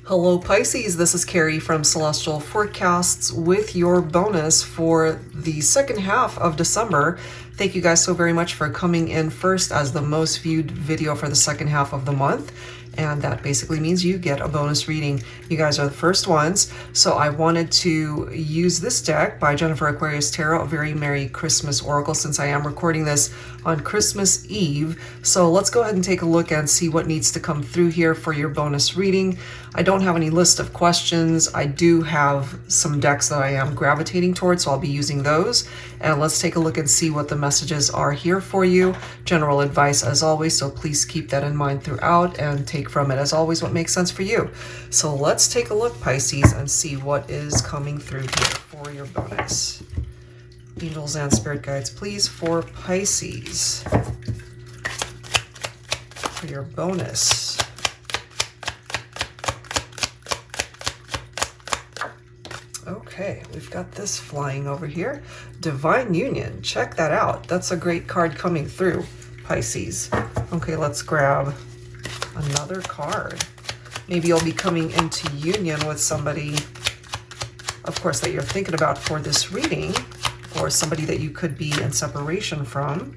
Hello Pisces, this is Carrie from Celestial Forecasts with your bonus for the second half of December. Thank you guys so very much for coming in first as the most viewed video for the second half of the month. And that basically means you get a bonus reading. You guys are the first ones. So I wanted to use this deck by Jennifer Aquarius Tarot, a very Merry Christmas Oracle, since I am recording this on Christmas Eve. So let's go ahead and take a look and see what needs to come through here for your bonus reading. I don't have any list of questions. I do have some decks that I am gravitating towards, so I'll be using those. And let's take a look and see what the messages are here for you. General advice as always, so please keep that in mind throughout and take from it as always what makes sense for you. So let's take a look, Pisces, and see what is coming through here for your bonus. Angels and spirit guides, please, for Pisces, for your bonus. Okay, we've got this flying over here. Divine Union, check that out. That's a great card coming through, Pisces. Okay, let's grab another card. Maybe you'll be coming into union with somebody, of course, that you're thinking about for this reading, or somebody that you could be in separation from.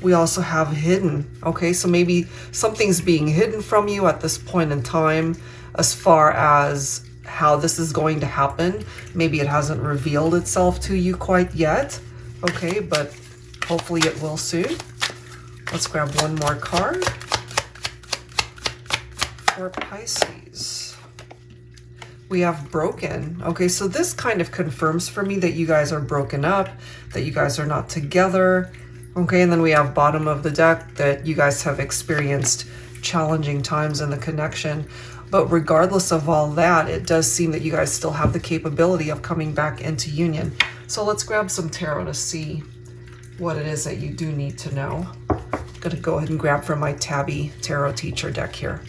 We also have hidden. Okay, so maybe something's being hidden from you at this point in time as far as how this is going to happen. Maybe it hasn't revealed itself to you quite yet. Okay, but hopefully it will soon. Let's grab one more card for Pisces. We have broken. Okay, so this kind of confirms for me that you guys are broken up, that you guys are not together. Okay, and then we have bottom of the deck that you guys have experienced challenging times in the connection. But regardless of all that, it does seem that you guys still have the capability of coming back into union. So let's grab some tarot to see what it is that you do need to know. I'm going to go ahead and grab from my Tabby Tarot Teacher deck here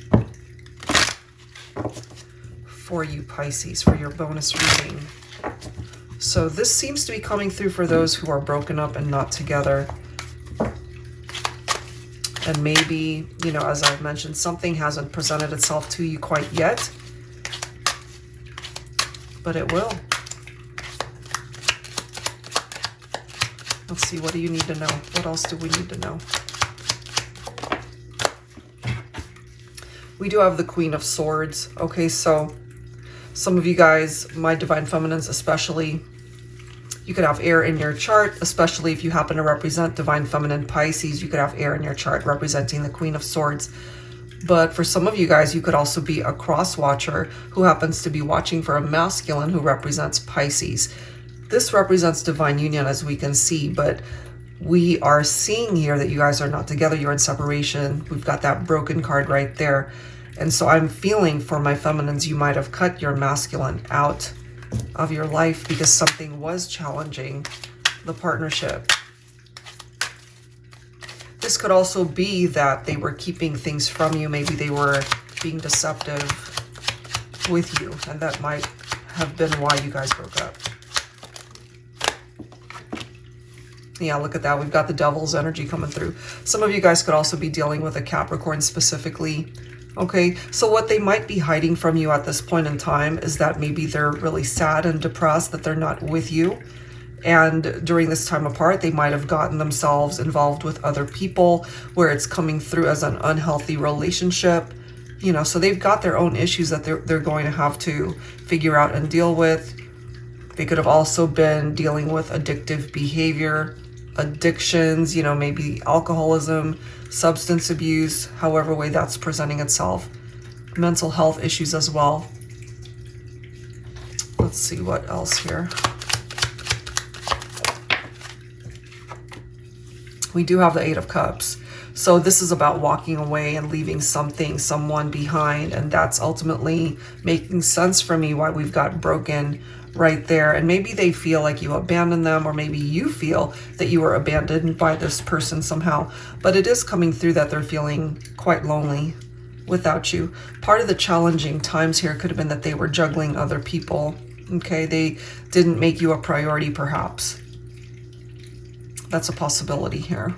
for you, Pisces, for your bonus reading. So this seems to be coming through for those who are broken up and not together. And maybe, you know, as I've mentioned, something hasn't presented itself to you quite yet, but it will. Let's see, what do you need to know? What else do we need to know? We do have the Queen of Swords. Okay, so some of you guys, my Divine Feminines especially, you could have air in your chart, especially if you happen to represent Divine Feminine Pisces. You could have air in your chart representing the Queen of Swords. But for some of you guys, you could also be a cross watcher who happens to be watching for a masculine who represents Pisces. This represents divine union, as we can see, but we are seeing here that you guys are not together. You're in separation. We've got that broken card right there. And so I'm feeling for my feminines, you might have cut your masculine out of your life because something was challenging the partnership. This could also be that they were keeping things from you. Maybe they were being deceptive with you, and that might have been why you guys broke up. Yeah, look at that. We've got the Devil's energy coming through. Some of you guys could also be dealing with a Capricorn specifically. Okay, so what they might be hiding from you at this point in time is that maybe they're really sad and depressed that they're not with you. And during this time apart, they might have gotten themselves involved with other people where it's coming through as an unhealthy relationship. You know, so they've got their own issues that they're going to have to figure out and deal with. They could have also been dealing with addictive behavior, addictions, you know, maybe alcoholism, substance abuse, however way that's presenting itself. Mental health issues as well. Let's see what else here. We do have the Eight of Cups. So this is about walking away and leaving something, someone behind. And that's ultimately making sense for me why we've got broken right there. And maybe they feel like you abandoned them, or maybe you feel that you were abandoned by this person somehow. But it is coming through that they're feeling quite lonely without you. Part of the challenging times here could have been that they were juggling other people. Okay, they didn't make you a priority perhaps. That's a possibility here.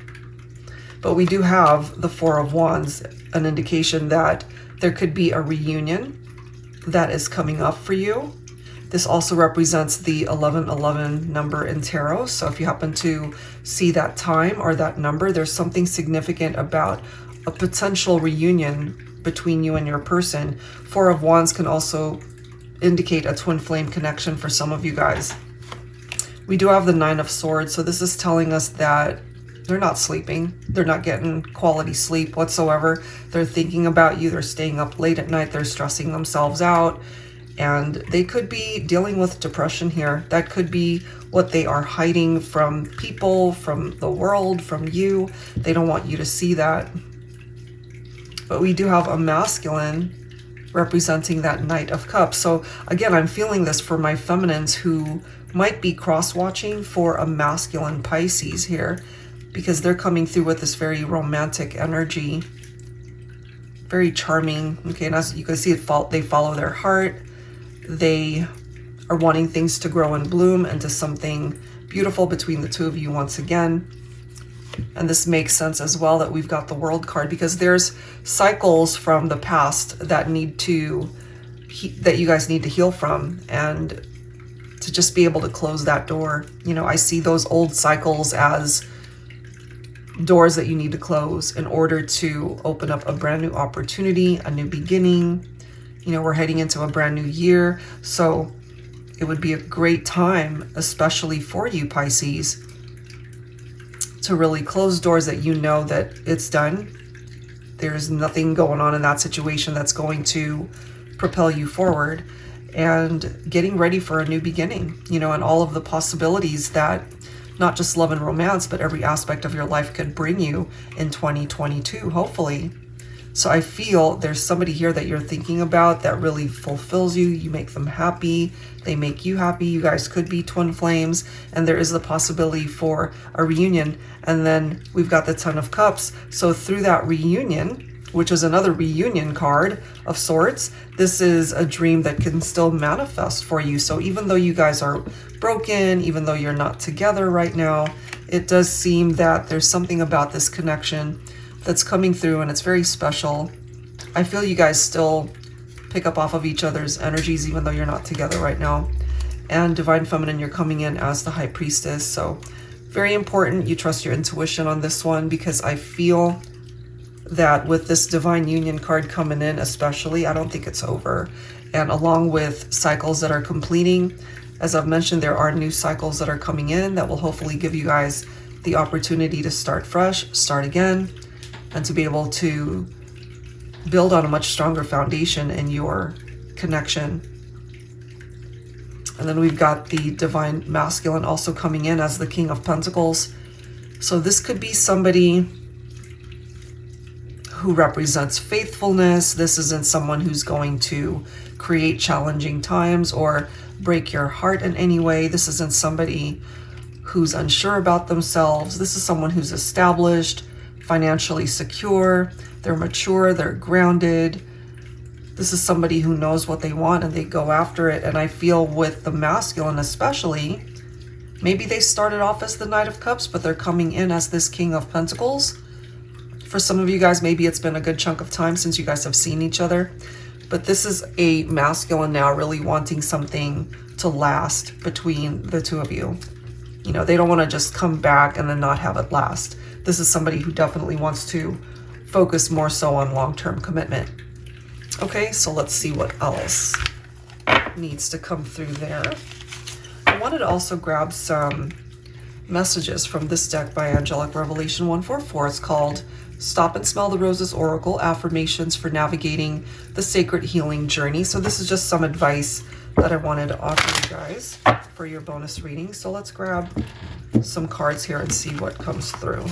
But we do have the Four of Wands, an indication that there could be a reunion that is coming up for you. This also represents the 1111 number in tarot. So if you happen to see that time or that number, there's something significant about a potential reunion between you and your person. Four of Wands can also indicate a twin flame connection for some of you guys. We do have the Nine of Swords. So this is telling us that they're not sleeping. They're not getting quality sleep whatsoever. They're thinking about you. They're staying up late at night. They're stressing themselves out. And they could be dealing with depression here. That could be what they are hiding from people, from the world, from you. They don't want you to see that. But we do have a masculine representing that Knight of Cups. So again, I'm feeling this for my feminines who might be cross-watching for a masculine Pisces here, because they're coming through with this very romantic energy, very charming. Okay, and as you can see, they follow their heart. They are wanting things to grow and bloom into something beautiful between the two of you once again. And this makes sense as well that we've got the World card, because there's cycles from the past that that you guys need to heal from, and to just be able to close that door. You know, I see those old cycles as doors that you need to close in order to open up a brand new opportunity, a new beginning. You know, we're heading into a brand new year, so it would be a great time, especially for you Pisces, to really close doors that you know that it's done. There's nothing going on in that situation that's going to propel you forward, and getting ready for a new beginning, you know, and all of the possibilities that not just love and romance, but every aspect of your life could bring you in 2022, hopefully. So I feel there's somebody here that you're thinking about that really fulfills you. You make them happy. They make you happy. You guys could be twin flames, and there is the possibility for a reunion. And then we've got the Ten of Cups. So through that reunion, which is another reunion card of sorts, this is a dream that can still manifest for you. So even though you guys are broken, even though you're not together right now, it does seem that there's something about this connection that's coming through, and it's very special. I feel you guys still pick up off of each other's energies even though you're not together right now. And Divine Feminine, you're coming in as the High Priestess. So very important you trust your intuition on this one, because I feel that with this Divine Union card coming in especially, I don't think it's over. And along with cycles that are completing, as I've mentioned, there are new cycles that are coming in that will hopefully give you guys the opportunity to start fresh, start again, and to be able to build on a much stronger foundation in your connection. And then we've got the Divine Masculine also coming in as the King of Pentacles. So this could be somebody who represents faithfulness. This isn't someone who's going to create challenging times or break your heart in any way. This isn't somebody who's unsure about themselves. This is someone who's established, financially secure, they're mature, they're grounded. This is somebody who knows what they want and they go after it. And I feel with the masculine especially, maybe they started off as the Knight of Cups, but they're coming in as this King of Pentacles. For some of you guys, maybe it's been a good chunk of time since you guys have seen each other. But this is a masculine now really wanting something to last between the two of you. You know, they don't want to just come back and then not have it last. This is somebody who definitely wants to focus more so on long-term commitment. Okay, so let's see what else needs to come through there. I wanted to also grab some messages from this deck by Angelic Revelation 144. It's called Stop and Smell the Roses Oracle, Affirmations for Navigating the Sacred Healing Journey. So this is just some advice that I wanted to offer you guys for your bonus reading. So let's grab some cards here and see what comes through.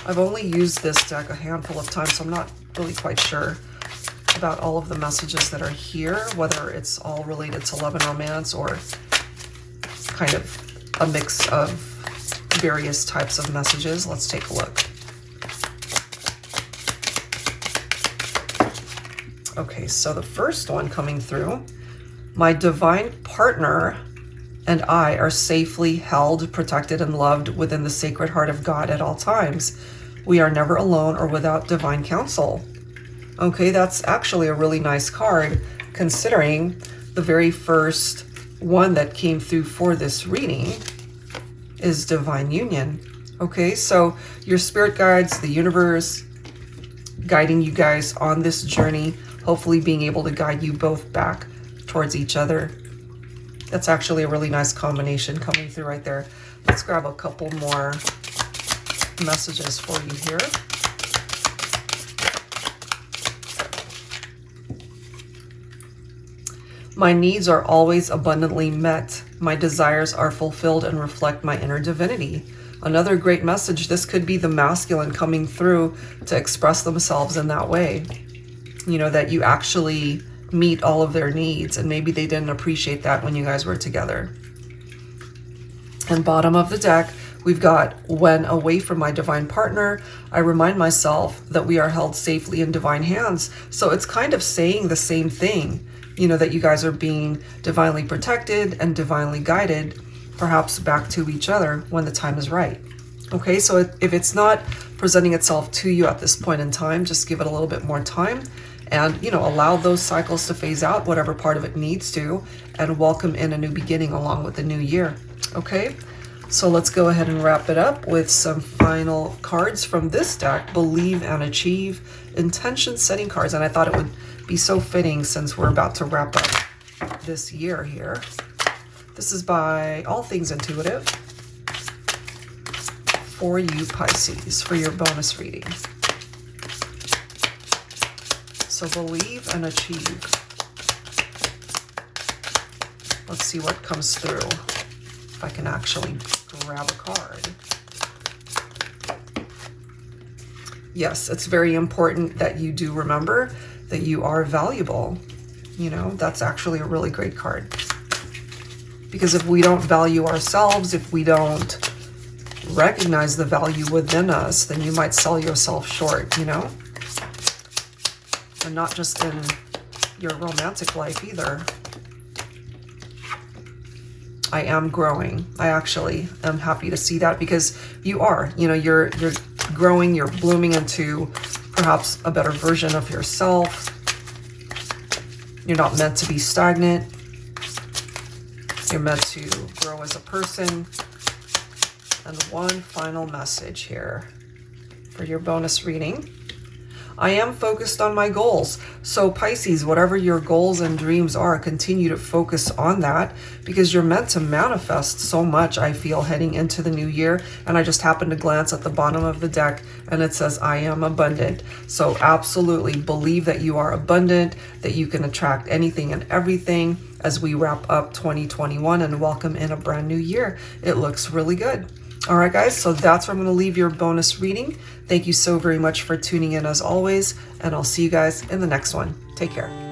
I've only used this deck a handful of times, so I'm not really quite sure about all of the messages that are here, whether it's all related to love and romance or kind of a mix of various types of messages. Let's take a look. Okay, so the first one coming through, my divine partner and I are safely held, protected, and loved within the Sacred Heart of God at all times. We are never alone or without divine counsel. Okay, that's actually a really nice card, considering the very first one that came through for this reading is divine union. Okay, so your spirit guides, the universe, guiding you guys on this journey, hopefully being able to guide you both back towards each other. That's actually a really nice combination coming through right there. Let's grab a couple more messages for you here. My needs are always abundantly met. My desires are fulfilled and reflect my inner divinity. Another great message. This could be the masculine coming through to express themselves in that way. You know, that you actually meet all of their needs, and maybe they didn't appreciate that when you guys were together. And bottom of the deck, we've got, when away from my divine partner, I remind myself that we are held safely in divine hands. So it's kind of saying the same thing, you know, that you guys are being divinely protected and divinely guided, perhaps back to each other when the time is right. Okay, so if it's not presenting itself to you at this point in time, just give it a little bit more time and, you know, allow those cycles to phase out, whatever part of it needs to, and welcome in a new beginning along with the new year. Okay, so let's go ahead and wrap it up with some final cards from this deck, Believe and Achieve, intention setting cards. And I thought it would be so fitting since we're about to wrap up this year here. This is by All Things Intuitive for you, Pisces, for your bonus reading. So believe and achieve. Let's see what comes through. If I can actually grab a card. Yes, it's very important that you do remember that you are valuable. You know, that's actually a really great card. Because if we don't value ourselves, if we don't recognize the value within us, then you might sell yourself short, you know? And not just in your romantic life either. I am growing. I actually am happy to see that, because you are, you know, you're growing, you're blooming into perhaps a better version of yourself. You're not meant to be stagnant. You're meant to grow as a person. And one final message here for your bonus reading. I am focused on my goals. So Pisces, whatever your goals and dreams are, continue to focus on that, because you're meant to manifest so much, I feel, heading into the new year. And I just happened to glance at the bottom of the deck and it says, I am abundant. So absolutely believe that you are abundant, that you can attract anything and everything as we wrap up 2021 and welcome in a brand new year. It looks really good. All right, guys, so that's where I'm going to leave your bonus reading. Thank you so very much for tuning in as always, and I'll see you guys in the next one. Take care.